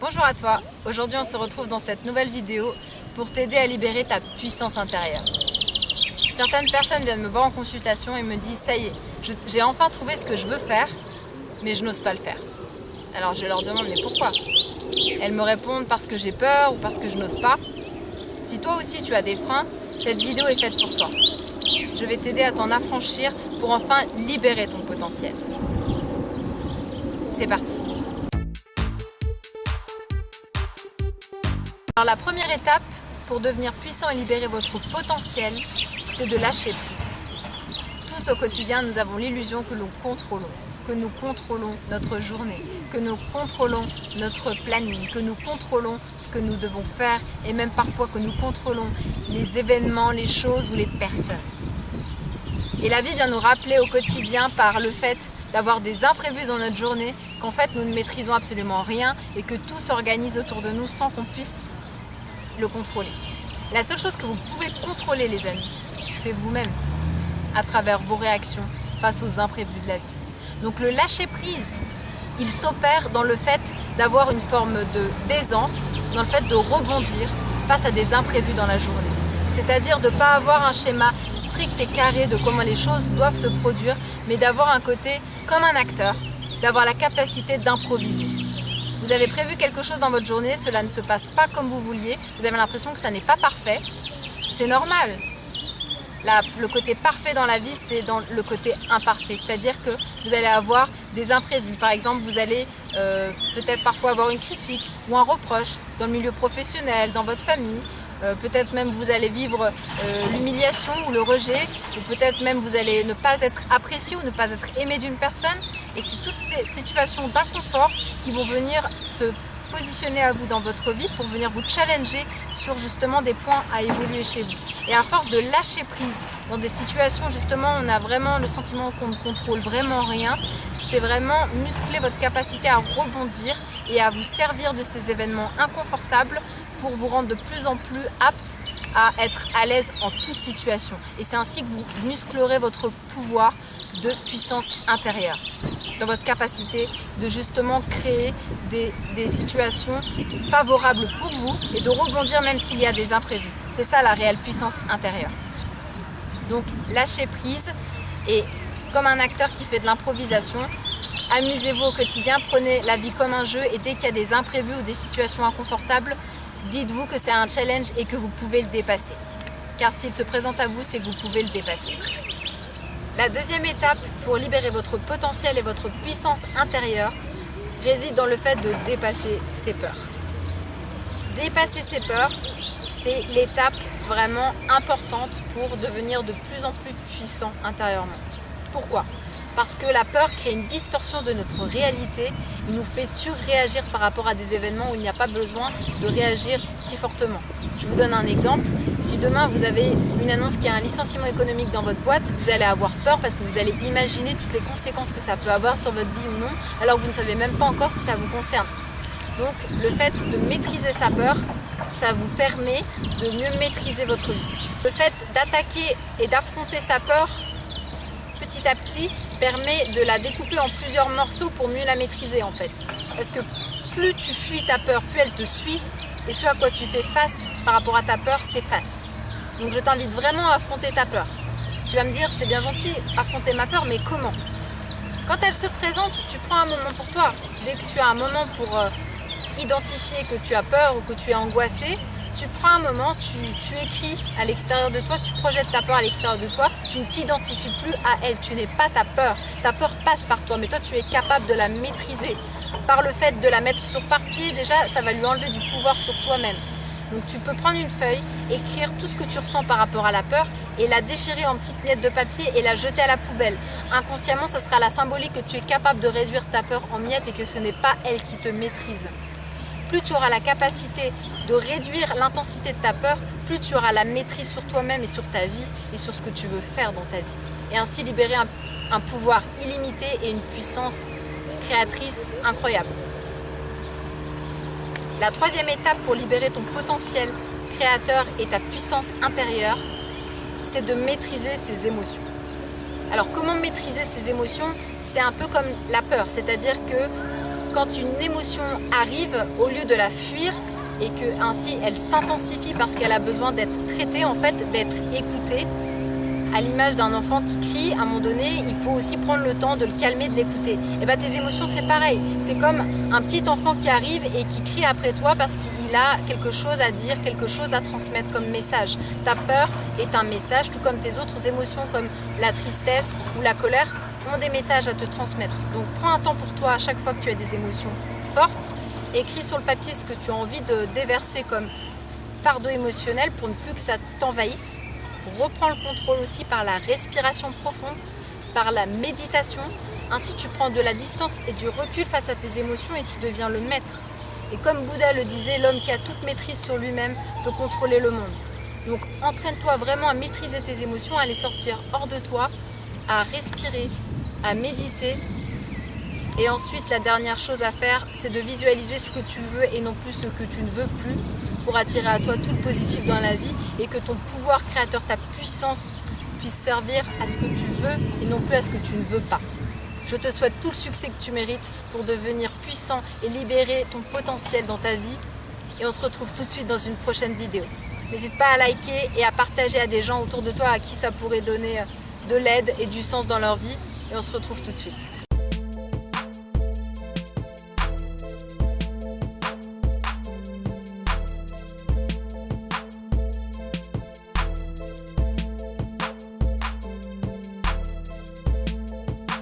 Bonjour à toi, aujourd'hui on se retrouve dans cette nouvelle vidéo pour t'aider à libérer ta puissance intérieure. Certaines personnes viennent me voir en consultation et me disent ça y est, j'ai enfin trouvé ce que je veux faire, mais je n'ose pas le faire. Alors je leur demande mais pourquoi? Elles me répondent parce que j'ai peur ou parce que je n'ose pas. Si toi aussi tu as des freins, cette vidéo est faite pour toi. Je vais t'aider à t'en affranchir pour enfin libérer ton potentiel. C'est parti. Alors la première étape pour devenir puissant et libérer votre potentiel, c'est de lâcher prise. Tous au quotidien, nous avons l'illusion que nous contrôlons notre journée, que nous contrôlons notre planning, que nous contrôlons ce que nous devons faire et même parfois que nous contrôlons les événements, les choses ou les personnes. Et la vie vient nous rappeler au quotidien par le fait d'avoir des imprévus dans notre journée, qu'en fait nous ne maîtrisons absolument rien et que tout s'organise autour de nous sans qu'on puisse le contrôler. La seule chose que vous pouvez contrôler, les amis, c'est vous-même, à travers vos réactions face aux imprévus de la vie. Donc le lâcher prise, il s'opère dans le fait d'avoir une forme d'aisance, dans le fait de rebondir face à des imprévus dans la journée. C'est-à-dire de ne pas avoir un schéma strict et carré de comment les choses doivent se produire, mais d'avoir un côté comme un acteur, d'avoir la capacité d'improviser. Vous avez prévu quelque chose dans votre journée, cela ne se passe pas comme vous vouliez, vous avez l'impression que ça n'est pas parfait, c'est normal. Le côté parfait dans la vie, c'est dans le côté imparfait, c'est-à-dire que vous allez avoir des imprévus. Par exemple, vous allez peut-être parfois avoir une critique ou un reproche dans le milieu professionnel, dans votre famille. Peut-être même vous allez vivre l'humiliation ou le rejet, ou peut-être même vous allez ne pas être apprécié ou ne pas être aimé d'une personne. Et c'est toutes ces situations d'inconfort qui vont venir se positionner à vous dans votre vie pour venir vous challenger sur justement des points à évoluer chez vous. Et à force de lâcher prise dans des situations justement où on a vraiment le sentiment qu'on ne contrôle vraiment rien, c'est vraiment muscler votre capacité à rebondir et à vous servir de ces événements inconfortables pour vous rendre de plus en plus apte à être à l'aise en toute situation. Et c'est ainsi que vous musclerez votre pouvoir de puissance intérieure, dans votre capacité de justement créer des situations favorables pour vous et de rebondir même s'il y a des imprévus. C'est ça la réelle puissance intérieure. Donc lâchez prise et comme un acteur qui fait de l'improvisation, amusez-vous au quotidien, prenez la vie comme un jeu et dès qu'il y a des imprévus ou des situations inconfortables, dites-vous que c'est un challenge et que vous pouvez le dépasser. Car s'il se présente à vous, c'est que vous pouvez le dépasser. La deuxième étape pour libérer votre potentiel et votre puissance intérieure réside dans le fait de dépasser ses peurs. Dépasser ses peurs, c'est l'étape vraiment importante pour devenir de plus en plus puissant intérieurement. Pourquoi ? Parce que la peur crée une distorsion de notre réalité, il nous fait surréagir par rapport à des événements où il n'y a pas besoin de réagir si fortement. Je vous donne un exemple, si demain vous avez une annonce qui a un licenciement économique dans votre boîte, vous allez avoir peur parce que vous allez imaginer toutes les conséquences que ça peut avoir sur votre vie ou non, alors que vous ne savez même pas encore si ça vous concerne. Donc le fait de maîtriser sa peur, ça vous permet de mieux maîtriser votre vie. Le fait d'attaquer et d'affronter sa peur, petit à petit, permet de la découper en plusieurs morceaux pour mieux la maîtriser en fait. Parce que plus tu fuis ta peur, plus elle te suit, et ce à quoi tu fais face par rapport à ta peur, c'est face. Donc je t'invite vraiment à affronter ta peur. Tu vas me dire, c'est bien gentil, affronter ma peur, mais comment? Quand elle se présente, tu prends un moment pour toi. Dès que tu as un moment pour identifier que tu as peur ou que tu es angoissé, tu prends un moment, tu écris à l'extérieur de toi, tu projettes ta peur à l'extérieur de toi, tu ne t'identifies plus à elle, tu n'es pas ta peur passe par toi, mais toi tu es capable de la maîtriser. Par le fait de la mettre sur papier, déjà ça va lui enlever du pouvoir sur toi-même. Donc tu peux prendre une feuille, écrire tout ce que tu ressens par rapport à la peur et la déchirer en petites miettes de papier et la jeter à la poubelle. Inconsciemment, ça sera la symbolique que tu es capable de réduire ta peur en miettes et que ce n'est pas elle qui te maîtrise. Plus tu auras la capacité de réduire l'intensité de ta peur, plus tu auras la maîtrise sur toi-même et sur ta vie et sur ce que tu veux faire dans ta vie. Et ainsi libérer un pouvoir illimité et une puissance créatrice incroyable. La troisième étape pour libérer ton potentiel créateur et ta puissance intérieure, c'est de maîtriser ses émotions. Alors comment maîtriser ses émotions? C'est un peu comme la peur, c'est-à-dire que quand une émotion arrive, au lieu de la fuir et que ainsi elle s'intensifie parce qu'elle a besoin d'être traitée, en fait, d'être écoutée, à l'image d'un enfant qui crie, à un moment donné, il faut aussi prendre le temps de le calmer, de l'écouter. Et bien tes émotions, c'est pareil. C'est comme un petit enfant qui arrive et qui crie après toi parce qu'il a quelque chose à dire, quelque chose à transmettre comme message. Ta peur est un message, tout comme tes autres émotions comme la tristesse ou la colère ont des messages à te transmettre. Donc prends un temps pour toi à chaque fois que tu as des émotions fortes. Écris sur le papier ce que tu as envie de déverser comme fardeau émotionnel pour ne plus que ça t'envahisse. Reprends le contrôle aussi par la respiration profonde, par la méditation. Ainsi, tu prends de la distance et du recul face à tes émotions et tu deviens le maître. Et comme Bouddha le disait, l'homme qui a toute maîtrise sur lui-même peut contrôler le monde. Donc, entraîne-toi vraiment à maîtriser tes émotions, à les sortir hors de toi, à respirer, à méditer. Et ensuite, la dernière chose à faire, c'est de visualiser ce que tu veux et non plus ce que tu ne veux plus, pour attirer à toi tout le positif dans la vie et que ton pouvoir créateur, ta puissance puisse servir à ce que tu veux et non plus à ce que tu ne veux pas. Je te souhaite tout le succès que tu mérites pour devenir puissant et libérer ton potentiel dans ta vie et on se retrouve tout de suite dans une prochaine vidéo. N'hésite pas à liker et à partager à des gens autour de toi à qui ça pourrait donner de l'aide et du sens dans leur vie et on se retrouve tout de suite.